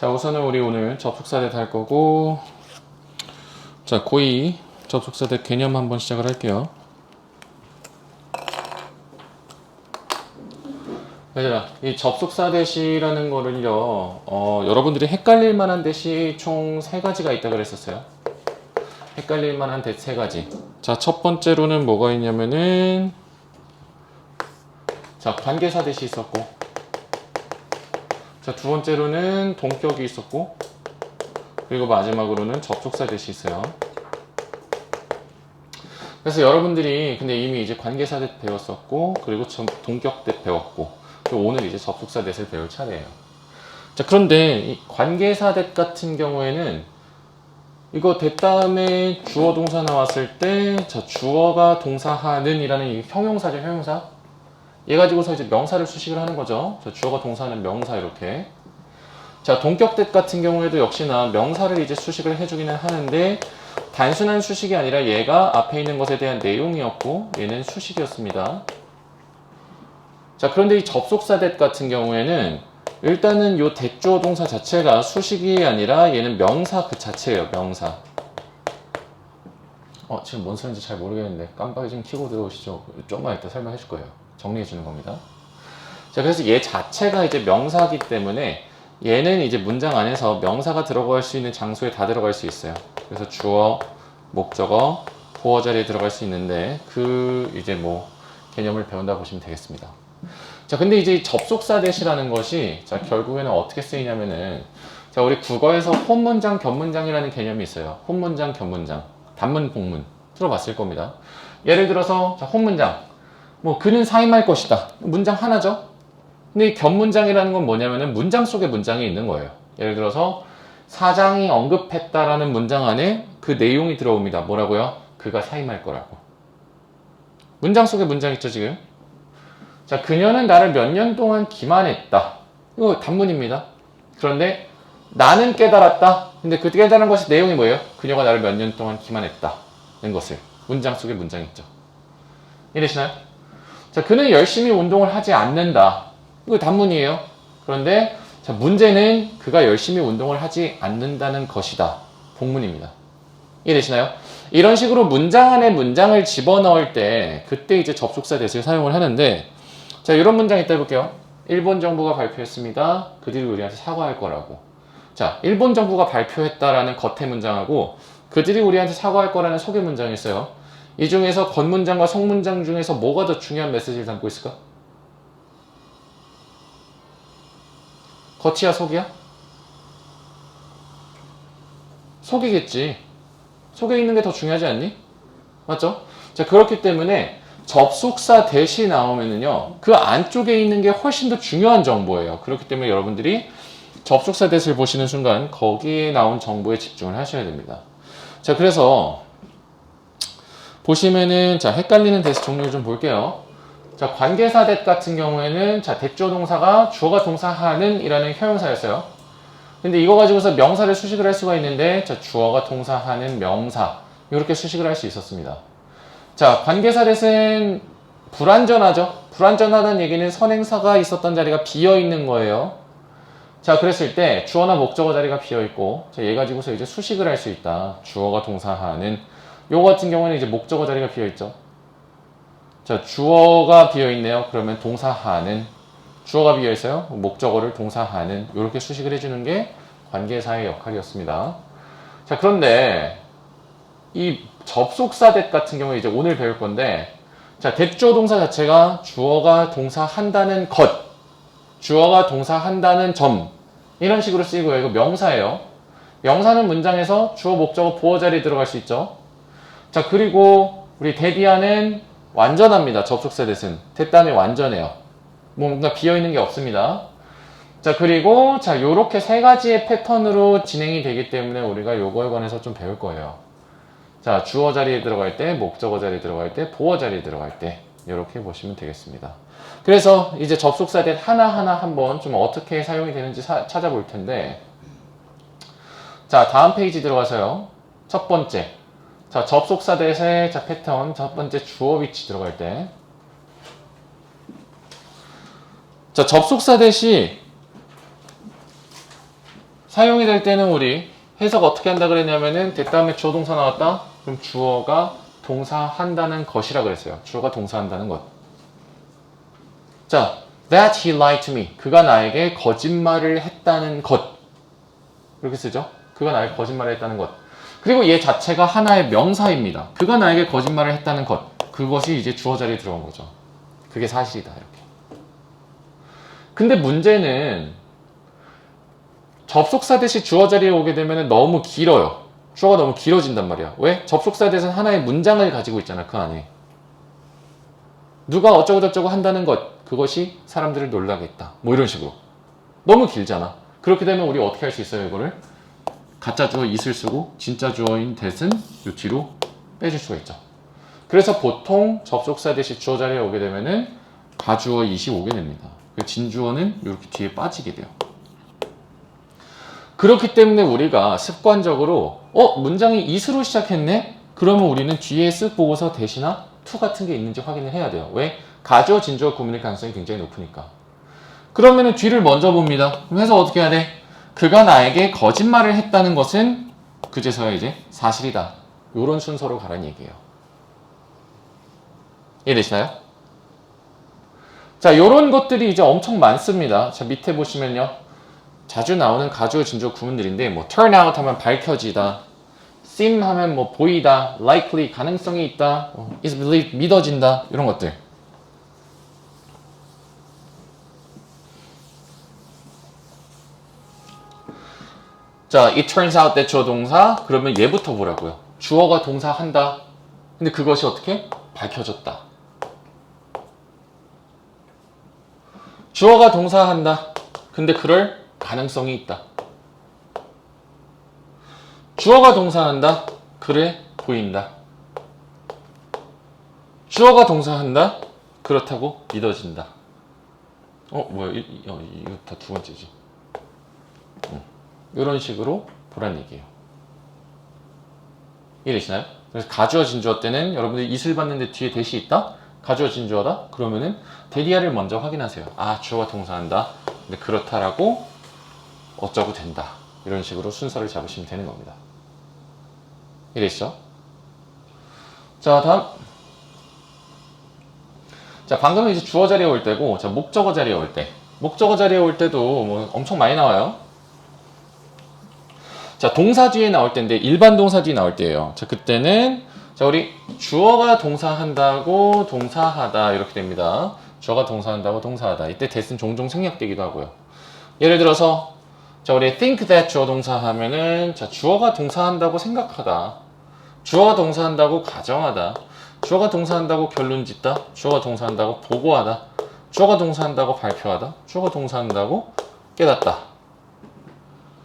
자, 우선은 우리 오늘 접속사 대 할 거고, 자, 고2 접속사 대 개념 한번 시작을 할게요. 얘들아, 이 접속사 대시라는 거를요, 여러분들이 헷갈릴 만한 대시 총 3가지가 있다 그랬었어요. 헷갈릴 만한 대 3가지. 자, 첫 번째로는 뭐가 있냐면은, 자, 관계사 대시 있었고, 자, 두 번째로는 동격이 있었고, 그리고 마지막으로는 접속사 대시 있어요. 그래서 여러분들이 근데 이미 이제 관계사 대 배웠었고, 그리고 동격 대 배웠고, 그리고 오늘 이제 접속사 대를 배울 차례예요. 자, 그런데 이 관계사 대 같은 경우에는 이거 대 다음에 주어 동사 나왔을 때, 자, 주어가 동사하는 이라는 이 형용사죠, 형용사. 얘 가지고서 이제 명사를 수식을 하는 거죠. 자, 주어가 동사하는 명사 이렇게. 자, 동격 대 같은 경우에도 역시나 명사를 이제 수식을 해주기는 하는데 단순한 수식이 아니라 얘가 앞에 있는 것에 대한 내용이었고 얘는 수식이었습니다. 자, 그런데 이 접속사 대 같은 경우에는 일단은 요 대주어 동사 자체가 수식이 아니라 얘는 명사 그 자체예요. 명사. 지금 뭔 소리인지 잘 모르겠는데 깜빡이 좀 켜고 들어오시죠. 좀만 이따 설명해 줄 거예요. 정리해 주는 겁니다. 자, 그래서 얘 자체가 이제 명사이기 때문에 얘는 이제 문장 안에서 명사가 들어갈 수 있는 장소에 다 들어갈 수 있어요. 그래서 주어, 목적어, 보어 자리에 들어갈 수 있는데 그 이제 뭐 개념을 배운다 보시면 되겠습니다. 자, 근데 이제 접속사 대시라는 것이 자, 결국에는 어떻게 쓰이냐면은 자, 우리 국어에서 혼문장, 견문장이라는 개념이 있어요. 혼문장, 견문장, 단문, 복문 들어봤을 겁니다. 예를 들어서 자, 혼문장 뭐 그는 사임할 것이다. 문장 하나죠. 근데 이 견문장이라는 건 뭐냐면은 문장 속에 문장이 있는 거예요. 예를 들어서 사장이 언급했다라는 문장 안에 그 내용이 들어옵니다. 뭐라고요? 그가 사임할 거라고. 문장 속에 문장 있죠 지금? 자, 그녀는 나를 몇 년 동안 기만했다. 이거 단문입니다. 그런데 나는 깨달았다. 근데 그 깨달은 것이 내용이 뭐예요? 그녀가 나를 몇 년 동안 기만했다는 것을 문장 속에 문장 있죠. 이해되시나요? 자, 그는 열심히 운동을 하지 않는다. 이거 단문이에요. 그런데 자, 문제는 그가 열심히 운동을 하지 않는다는 것이다. 복문입니다. 이해되시나요? 이런 식으로 문장 안에 문장을 집어넣을 때 그때 이제 접속사 대시를 사용을 하는데 자, 이런 문장 있다 해볼게요. 일본 정부가 발표했습니다. 그들이 우리한테 사과할 거라고. 자, 일본 정부가 발표했다라는 겉의 문장하고 그들이 우리한테 사과할 거라는 속의 문장이 있어요. 이 중에서 겉문장과 속문장 중에서 뭐가 더 중요한 메시지를 담고 있을까? 겉이야 속이야? 속이겠지. 속에 있는 게 더 중요하지 않니? 맞죠? 자, 그렇기 때문에 접속사 대시 나오면은요 그 안쪽에 있는 게 훨씬 더 중요한 정보예요. 그렇기 때문에 여러분들이 접속사 대시를 보시는 순간 거기에 나온 정보에 집중을 하셔야 됩니다. 자, 그래서 보시면은 자, 헷갈리는 대시 종류를 좀 볼게요. 자, 관계사 대 같은 경우에는 자, 대주어 동사가 주어가 동사하는 이라는 형용사였어요. 근데 이거 가지고서 명사를 수식을 할 수가 있는데 자, 주어가 동사하는 명사 이렇게 수식을 할 수 있었습니다. 자, 관계사 대는 불완전하죠. 불완전하다는 얘기는 선행사가 있었던 자리가 비어 있는 거예요. 자, 그랬을 때 주어나 목적어 자리가 비어 있고 자, 얘 가지고서 이제 수식을 할 수 있다. 주어가 동사하는 요거 같은 경우는 이제 목적어 자리가 비어 있죠. 자, 주어가 비어 있네요. 그러면 동사하는 주어가 비어 있어요. 목적어를 동사하는 이렇게 수식을 해주는 게 관계사의 역할이었습니다. 자, 그런데 이 접속사 대 같은 경우에 이제 오늘 배울 건데 자, 대주어 동사 자체가 주어가 동사한다는 것, 주어가 동사한다는 점 이런 식으로 쓰이고요. 이거 명사예요. 명사는 문장에서 주어, 목적어, 보어 자리에 들어갈 수 있죠. 자, 그리고 우리 대디아는 완전합니다. 접속사 대는 대 다음에 완전해요. 뭔가 비어있는 게 없습니다. 자, 그리고 자, 요렇게 3가지의 패턴으로 진행이 되기 때문에 우리가 요거에 관해서 좀 배울 거예요. 자, 주어 자리에 들어갈 때, 목적어 자리에 들어갈 때, 보어 자리에 들어갈 때 이렇게 보시면 되겠습니다. 그래서 이제 접속사 대 하나하나 한번 좀 어떻게 사용이 되는지 찾아볼 텐데 자, 다음 페이지 들어가서요. 첫 번째 자, 접속사 대의 자, 패턴 첫 번째 주어 위치 들어갈 때 자, 접속사 대시 사용이 될 때는 우리 해석 어떻게 한다 그랬냐면은 that 다음에 주어 동사 나왔다. 그럼 주어가 동사한다는 것이라 그랬어요. 주어가 동사한다는 것. 자, that he lied to me. 그가 나에게 거짓말을 했다는 것. 이렇게 쓰죠. 그가 나에게 거짓말을 했다는 것. 그리고 얘 자체가 하나의 명사입니다. 그가 나에게 거짓말을 했다는 것. 그것이 이제 주어 자리에 들어온 거죠. 그게 사실이다. 이렇게. 근데 문제는 접속사 대신 주어 자리에 오게 되면 너무 길어요. 주어가 너무 길어진단 말이야. 왜? 접속사 대신 하나의 문장을 가지고 있잖아. 그 안에. 누가 어쩌고저쩌고 한다는 것. 그것이 사람들을 놀라게 했다. 뭐 이런 식으로. 너무 길잖아. 그렇게 되면 우리 어떻게 할 수 있어요? 이거를 가짜 주어 is을 쓰고 진짜 주어인 that은 요 뒤로 빼줄 수가 있죠. 그래서 보통 접속사 대신 주어 자리에 오게 되면은 가주어 is이 오게 됩니다. 진주어는 이렇게 뒤에 빠지게 돼요. 그렇기 때문에 우리가 습관적으로 문장이 is로 시작했네? 그러면 우리는 뒤에 쓱 보고서 대시나 to 같은 게 있는지 확인을 해야 돼요. 왜? 가주어, 진주어 구문일 가능성이 굉장히 높으니까. 그러면은 뒤를 먼저 봅니다. 그럼 해서 어떻게 해야 돼? 그가 나에게 거짓말을 했다는 것은 그제서야 이제 사실이다. 이런 순서로 가라는 얘기예요. 이해되시나요? 자, 요런 것들이 이제 엄청 많습니다. 자, 밑에 보시면요. 자주 나오는 가주어, 진주어 구문들인데 뭐 turn out 하면 밝혀지다, seem 하면 뭐 보이다, likely 가능성이 있다, is believed 믿어진다, 이런 것들. 자, it turns out that 주어 동사, 그러면 얘부터 보라고요. 주어가 동사한다. 근데 그것이 어떻게? 밝혀졌다. 주어가 동사한다. 근데 그럴 가능성이 있다. 주어가 동사한다. 그래 보인다. 주어가 동사한다. 그렇다고 믿어진다. 뭐야? 이거 다 두 번째지. 이런 식으로 보란 얘기예요. 이해되시나요? 그래서 가주어 진주어 때는 여러분들이 is을 봤는데 뒤에 대시 있다? 가주어 진주어다? 그러면은 대리아를 먼저 확인하세요. 아, 주어가 동사한다. 근데 그렇다라고 어쩌고 된다. 이런 식으로 순서를 잡으시면 되는 겁니다. 이해되시죠? 자, 다음. 자, 방금은 이제 주어 자리에 올 때고, 자, 목적어 자리에 올 때. 목적어 자리에 올 때도 뭐 엄청 많이 나와요. 자, 동사 뒤에 나올 때인데, 일반 동사 뒤에 나올 때예요. 자, 그때는, 자, 우리 주어가 동사한다고 동사하다. 이렇게 됩니다. 주어가 동사한다고 동사하다. 이때 that은 종종 생략되기도 하고요. 예를 들어서, 자, 우리 think that 주어 동사 하면은, 자, 주어가 동사한다고 생각하다. 주어가 동사한다고 가정하다. 주어가 동사한다고 결론 짓다. 주어가 동사한다고 보고하다. 주어가 동사한다고 발표하다. 주어가 동사한다고 깨닫다.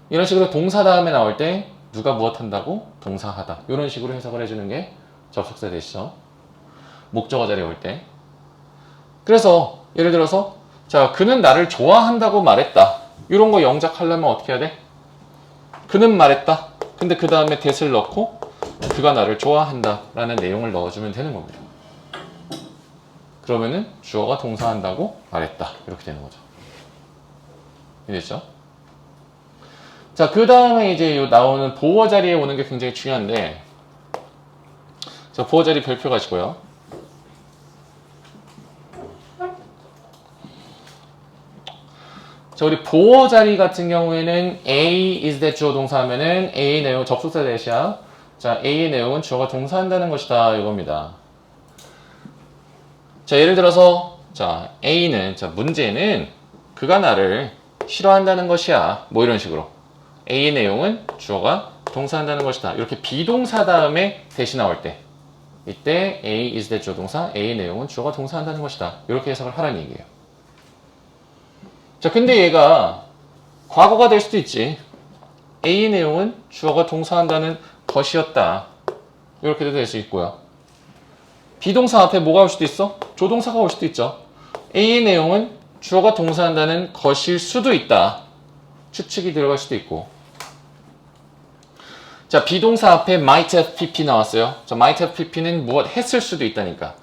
이런 식으로 동사 다음에 나올 때 누가 무엇 한다고? 동사하다. 이런 식으로 해석을 해주는 게 접속사 대시죠. 목적어 자리에 올 때. 그래서 예를 들어서 자, 그는 나를 좋아한다고 말했다. 이런 거 영작하려면 어떻게 해야 돼? 그는 말했다. 근데 그 다음에 that을 넣고 그가 나를 좋아한다 라는 내용을 넣어주면 되는 겁니다. 그러면은 주어가 동사한다고 말했다. 이렇게 되는 거죠. 이해됐죠? 자, 그 다음에 이제 나오는 보어 자리에 오는 게 굉장히 중요한데, 자, 보어 자리 별표 가시고요. 자, 우리 보어 자리 같은 경우에는 A is that 주어 동사 하면은 A의 내용 접속사 대시야. 자, A의 내용은 주어가 동사한다는 것이다. 이겁니다. 자, 예를 들어서, 자, A는, 자, 문제는 그가 나를 싫어한다는 것이야. 뭐 이런 식으로. A의 내용은 주어가 동사한다는 것이다. 이렇게 비동사 다음에 대시 나올 때 이때 A is that 주어 동사, A의 내용은 주어가 동사한다는 것이다. 이렇게 해석을 하라는 얘기예요. 자, 근데 얘가 과거가 될 수도 있지. A의 내용은 주어가 동사한다는 것이었다. 이렇게도 될 수 있고요. 비동사 앞에 뭐가 올 수도 있어? 조동사가 올 수도 있죠. A의 내용은 주어가 동사한다는 것일 수도 있다. 추측이 들어갈 수도 있고. 자, 비동사 앞에 might have pp 나왔어요. 자, might have pp는 무엇 했을 수도 있다니까.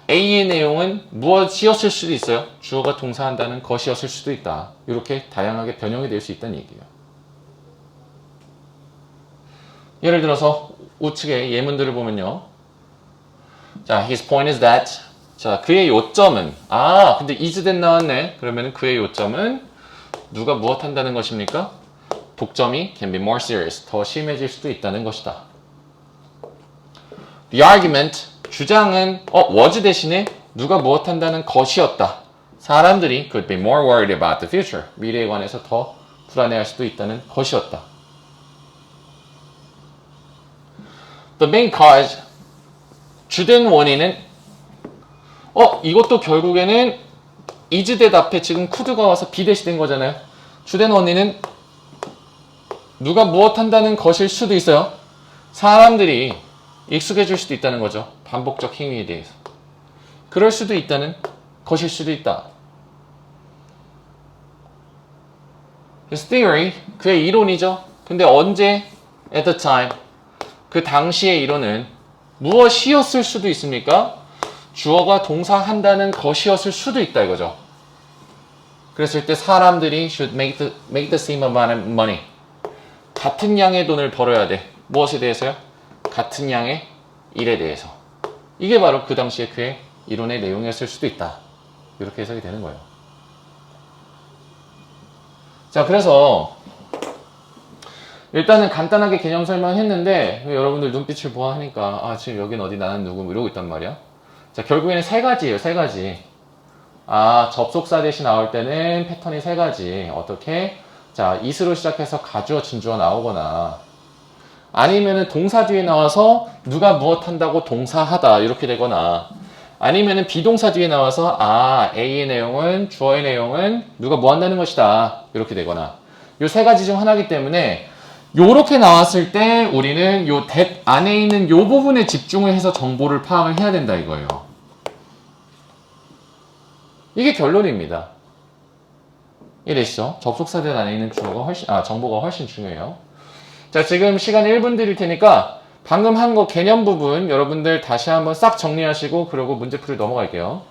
A의 내용은 무엇이었을 수도 있어요. 주어가 동사한다는 것이었을 수도 있다. 이렇게 다양하게 변형이 될 수 있다는 얘기예요. 예를 들어서 우측의 예문들을 보면요. 자, his point is that. 자, 그의 요점은. 근데 is that 나왔네. 그러면 그의 요점은 누가 무엇 한다는 것입니까? 독점이 can be more serious. 더 심해질 수도 있다는 것이다. The argument. 주장은 was 대신에 누가 무엇 한다는 것이었다. 사람들이 could be more worried about the future. 미래에 관해서 더 불안해할 수도 있다는 것이었다. The main cause. 주된 원인은 이것도 결국에는 is that 앞에 지금 could가 와서 be 대시된 거잖아요. 주된 원인은 누가 무엇 한다는 것일 수도 있어요. 사람들이 익숙해질 수도 있다는 거죠. 반복적 행위에 대해서. 그럴 수도 있다는 것일 수도 있다. His theory, 그의 이론이죠. 근데 언제? At the time. 그 당시의 이론은 무엇이었을 수도 있습니까? 주어가 동사한다는 것이었을 수도 있다 이거죠. 그랬을 때 사람들이 should make the same amount of money. 같은 양의 돈을 벌어야 돼. 무엇에 대해서요? 같은 양의 일에 대해서. 이게 바로 그 당시에 그의 이론의 내용이었을 수도 있다. 이렇게 해석이 되는 거예요. 자, 그래서 일단은 간단하게 개념 설명했는데 여러분들 눈빛을 보아하니까 지금 여긴 어디 나는 누구 이러고 있단 말이야. 자, 결국에는 세 가지예요. 세 가지. 접속사 대신 나올 때는 패턴이 세 가지. 어떻게? 자, is로 시작해서 가주어, 진주어 나오거나 아니면은 동사 뒤에 나와서 누가 무엇 한다고 동사하다 이렇게 되거나 아니면은 비동사 뒤에 나와서 A의 내용은 주어의 내용은 누가 뭐 한다는 것이다 이렇게 되거나 요 세 가지 중 하나이기 때문에 요렇게 나왔을 때 우리는 요 that 안에 있는 요 부분에 집중을 해서 정보를 파악을 해야 된다 이거예요. 이게 결론입니다. 이해되시죠? 접속사 that 안에 있는 주어가 정보가 훨씬 중요해요. 자, 지금 시간 1분 드릴 테니까 방금 한 거 개념 부분 여러분들 다시 한번 싹 정리하시고 그러고 문제풀이 넘어갈게요.